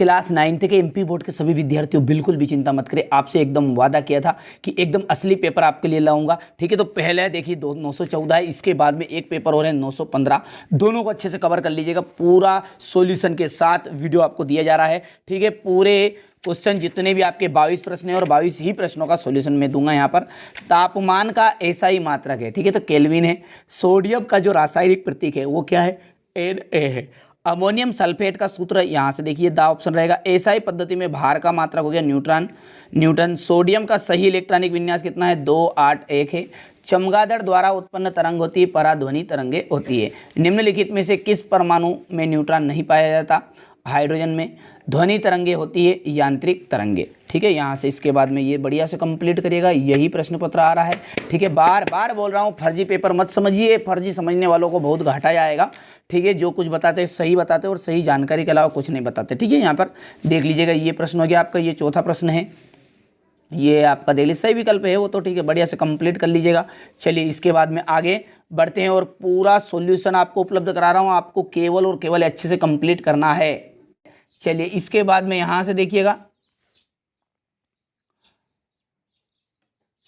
Class 9th के MP board के सभी विद्यार्थियों बिल्कुल भी चिंता मत करें, आपसे एकदम वादा किया था कि एकदम असली पेपर आपके लिए लाऊंगा। ठीक है, तो पहले देखिए 914 है, इसके बाद में एक पेपर हो रहे हैं 915, दोनों को अच्छे से कवर कर लीजिएगा। पूरा सॉल्यूशन के साथ वीडियो आपको दिया जा रहा है। ठीक है, पूरे क्वेश्चन जितने भी आपके 22 प्रश्न हैं और 22 ही प्रश्नों का सॉल्यूशन मैं दूंगा। यहाँ पर तापमान का एसआई मात्रक है, ठीक है, तो केल्विन है। सोडियम का जो रासायनिक प्रतीक है वो क्या है, Na है। अमोनियम सल्फेट का सूत्र यहाँ से देखिए दा ऑप्शन रहेगा। एसआई पद्धति में भार का मात्रक हो गया न्यूटन। सोडियम का सही इलेक्ट्रॉनिक विन्यास कितना है, 281 है। चमगादड़ द्वारा उत्पन्न तरंग होती है, पराध्वनि तरंगे होती है। निम्नलिखित में से किस परमाणु में न्यूट्रॉन नहीं पाया जाता, हाइड्रोजन में। ध्वनि तरंगे होती है, यांत्रिक तरंगे। ठीक है, यहाँ से इसके बाद में ये बढ़िया से कंप्लीट करिएगा, यही प्रश्न पत्र आ रहा है। ठीक है, बार बार बोल रहा हूँ फर्जी पेपर मत समझिए, फर्जी समझने वालों को बहुत घाटा जाएगा। ठीक है, जो कुछ बताते हैं सही बताते हैं और सही जानकारी के अलावा कुछ नहीं बताते। ठीक है, यहाँ पर देख लीजिएगा, ये प्रश्न हो गया आपका, ये चौथा प्रश्न है, ये आपका दिल्ली सही विकल्प है वो तो। ठीक है, बढ़िया से कंप्लीट कर लीजिएगा। चलिए इसके बाद में आगे बढ़ते हैं और पूरा सॉल्यूशन आपको उपलब्ध करा रहा हूँ, आपको केवल और केवल अच्छे से कंप्लीट करना है। चलिए इसके बाद में यहां से देखिएगा,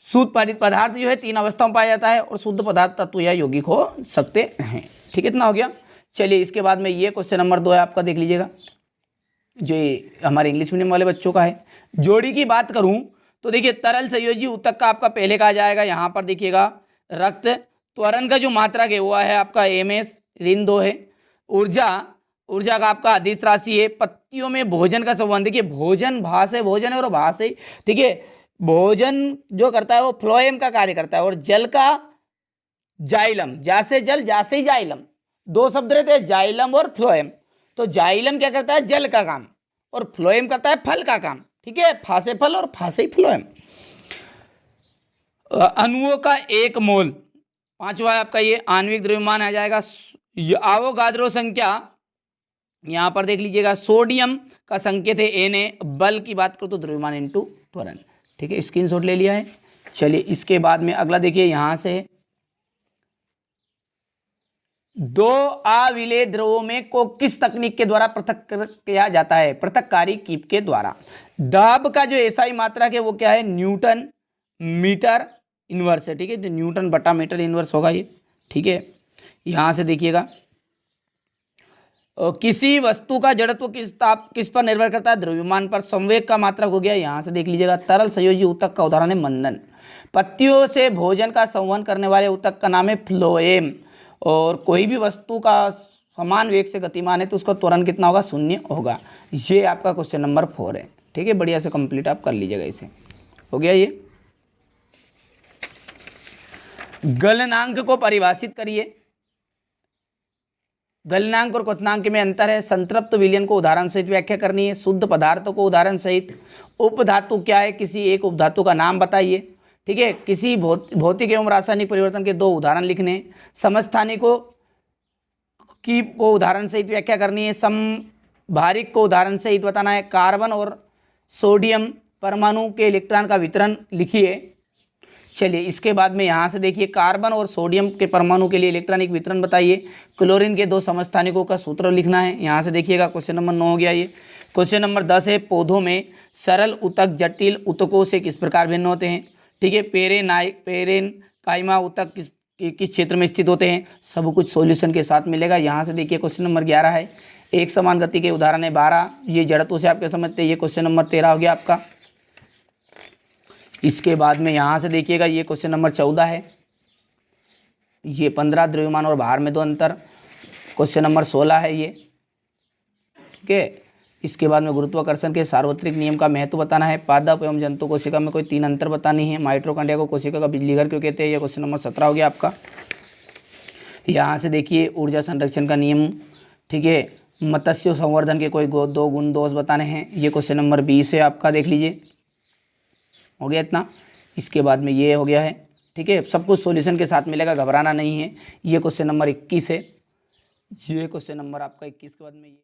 शुद्ध पदार्थ जो है 3 अवस्थाओं में पाया जाता है और शुद्ध पदार्थ तत्व या यौगिक हो सकते हैं। ठीक है, इतना हो गया। चलिए इसके बाद में ये क्वेश्चन नंबर 2 है आपका, देख लीजिएगा, जो हमारे इंग्लिश मीडियम वाले बच्चों का है। जोड़ी की बात करूं तो देखिए तरल संयोजी ऊतक का आपका पहले कहा जाएगा, यहाँ पर देखिएगा रक्त त्वरण का जो मात्रक है वो है आपका Ms, ऋण 2 है। ऊर्जा का आपका अदिश राशि है। पत्तियों में भोजन का संबंध, देखिए भोजन भा से भोजन है और भा से, ठीक है, भोजन जो करता है वो फ्लोएम का कार्य करता है। और जल का जाइलम, जासे जल जासे ही जाइलम, 2 शब्द रहते हैं जाइलम और फ्लोएम। तो जाइलम क्या करता है, जल का काम, और फ्लोएम करता है फल का काम। ठीक है, फा से फल और फा से फ्लोएम। अणुओं का 1 मोल, 5वां आपका ये आणविक द्रव्यमान आ जाएगा। आवोगाद्रो संख्या यहाँ पर देख लीजिएगा, सोडियम का संकेत है Na, बल की बात करो तो द्रव्यमान इनटू त्वरण। ठीक है, स्क्रीनशॉट ले लिया है। चलिए इसके बाद में अगला देखिए, यहां से 2 अविलेय द्रवों में को किस तकनीक के द्वारा पृथक किया जाता है, पृथककारी कीप के द्वारा। दाब का जो एसआई मात्रक है वो क्या है, न्यूटन मीटर इनवर्स है। ठीक है, तो न्यूटन बटा मीटर इनवर्स होगा ये। ठीक है, यहां से देखिएगा, किसी वस्तु का जड़त्व किस पर निर्भर करता है, द्रव्यमान पर। संवेग का मात्रक हो गया, यहां से देख लीजिएगा, तरल संयोजी ऊतक का उदाहरण है मंदन। पत्तियों से भोजन का संवहन करने वाले ऊतक का नाम है फ्लोएम। और कोई भी वस्तु का समान वेग से गतिमान है तो उसका त्वरण कितना होगा, 0 होगा। ये आपका क्वेश्चन नंबर 4 है। ठीक है, बढ़िया से कंप्लीट आप कर लीजिएगा, इसे हो गया ये। गलनांक को परिभाषित करिए। गलनांक और क्वथनांक में अंतर है। संतृप्त विलयन को उदाहरण सहित व्याख्या करनी है। शुद्ध पदार्थों को उदाहरण सहित। उपधातु क्या है, किसी एक उपधातु का नाम बताइए। ठीक है, किसी भौतिक एवं रासायनिक परिवर्तन के 2 उदाहरण लिखने। समस्थानिकों को उदाहरण सहित व्याख्या करनी है। समभारिक को उदाहरण सहित बताना है। कार्बन और सोडियम परमाणु के इलेक्ट्रॉन का वितरण लिखिए। चलिए इसके बाद में यहाँ से देखिए, कार्बन और सोडियम के परमाणु के लिए इलेक्ट्रॉनिक वितरण बताइए। क्लोरीन के 2 समस्थानिकों का सूत्र लिखना है। यहाँ से देखिएगा क्वेश्चन नंबर 9 हो गया ये। क्वेश्चन नंबर 10 है, पौधों में सरल ऊतक जटिल ऊतकों से किस प्रकार भिन्न होते हैं। ठीक है, पेरेनकाइमा ऊतक किस क्षेत्र में स्थित होते हैं। सब कुछ सॉल्यूशन के साथ मिलेगा। यहाँ से देखिए क्वेश्चन नंबर 11 है, एक समान गति के उदाहरण है 12, ये जड़त्व से आपके समझते हैं। ये क्वेश्चन नंबर 13 हो गया आपका। इसके बाद में यहाँ से देखिएगा, ये क्वेश्चन नंबर 14 है, ये 15 द्रव्यमान और भार में 2 अंतर। क्वेश्चन नंबर 16 है ये। ठीक है, इसके बाद में गुरुत्वाकर्षण के सार्वत्रिक नियम का महत्व बताना है। पादप एवं जंतु कोशिका में कोई 3 अंतर बतानी है। माइटोकॉन्ड्रिया को कोशिका का बिजली घर क्यों कहते हैं, ये क्वेश्चन नंबर 17 हो गया आपका। यहाँ से देखिए ऊर्जा संरक्षण का नियम। ठीक है, मत्स्य संवर्धन के कोई 2 गुण दोष बताने हैं। ये क्वेश्चन नंबर 20 है आपका, देख लीजिए, हो गया इतना। इसके बाद में ये हो गया है। ठीक है, सब कुछ सॉल्यूशन के साथ मिलेगा, घबराना नहीं है। ये क्वेश्चन नंबर 21 है। ये क्वेश्चन नंबर आपका 21 के बाद में ये